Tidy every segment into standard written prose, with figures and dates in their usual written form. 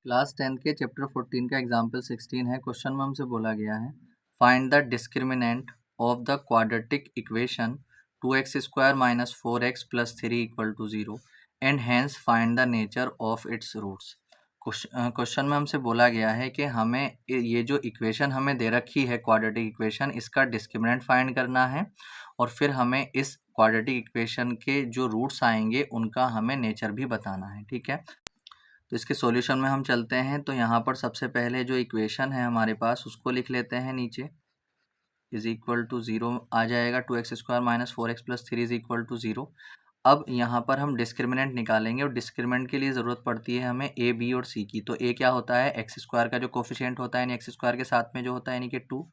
Class 10 के chapter 14 का example 16 है। क्वेश्चन में हमसे बोला गया है find the discriminant of the quadratic equation 2x² - 4x + 3 = 0 and hence find the nature of its roots. Question में हमसे बोला गया है कि हमें ये जो इक्वेशन हमें दे रखी है क्वाड्रेटिक इक्वेशन, इसका डिस्क्रिमिनेंट फाइंड करना है और फिर हमें इस क्वाड्रेटिक इक्वेशन के जो रूट्स आएंगे उनका हमें नेचर भी बताना है। ठीक है, तो इसके सॉल्यूशन में हम चलते हैं। तो यहाँ पर सबसे पहले जो इक्वेशन है हमारे पास उसको लिख लेते हैं। नीचे = 0 आ जाएगा, 2x² - 4x + 3 = 0। अब यहाँ पर हम डिस्क्रिमिनेंट निकालेंगे और डिस्क्रिमिनेंट के लिए ज़रूरत पड़ती है हमें ए, बी और सी की। तो ए क्या होता है, x² का जो कोफिशिएंट होता है यानी x² के साथ में जो होता है यानी कि 2।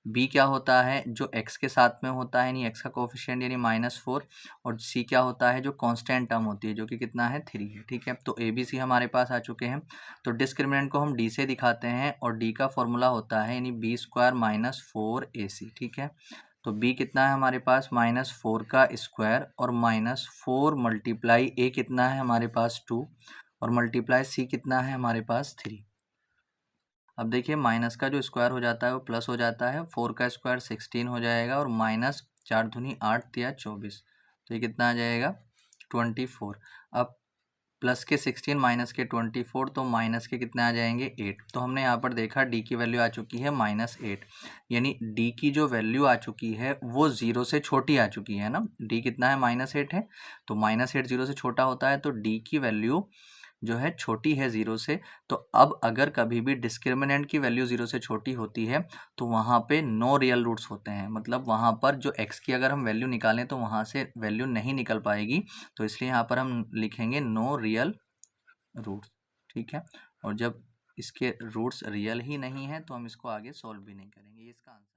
बी क्या होता है, जो x के साथ में होता है यानी x का कोफिशिएंट यानी -4। और सी क्या होता है, जो कांस्टेंट टर्म होती है जो कि कितना है, 3 है। ठीक है, तो ए बी सी हमारे पास आ चुके हैं। तो डिस्क्रिमिनेंट को हम डी से दिखाते हैं और डी का फॉर्मूला होता है यानी b² - 4ac। ठीक है, तो b कितना है हमारे पास, -4 का स्क्वायर और -4 मल्टीप्लाई a कितना है हमारे पास 2 और मल्टीप्लाई c कितना है हमारे पास 3। अब देखिए माइनस का जो स्क्वायर हो जाता है वो प्लस हो जाता है, 4 का स्क्वायर 16 हो जाएगा और -4 दूनी 8 या 24, तो ये कितना आ जाएगा 24। अब प्लस के 16 माइनस के 24, तो माइनस के कितने आ जाएंगे 8। तो हमने यहाँ पर देखा डी की वैल्यू आ चुकी है -8, यानी डी की जो वैल्यू आ चुकी है वो 0 से छोटी आ चुकी है ना। डी कितना है, -8 है, तो -8 0 से छोटा होता है, तो डी की वैल्यू जो है छोटी है 0 से। तो अब अगर कभी भी डिस्क्रिमिनेंट की वैल्यू 0 से छोटी होती है तो वहाँ पे नो रियल रूट्स होते हैं, मतलब वहाँ पर जो x की अगर हम वैल्यू निकालें तो वहाँ से वैल्यू नहीं निकल पाएगी। तो इसलिए यहाँ पर हम लिखेंगे नो रियल रूट्स। ठीक है, और जब इसके रूट्स रियल ही नहीं है तो हम इसको आगे सॉल्व भी नहीं करेंगे। ये इसका आंसर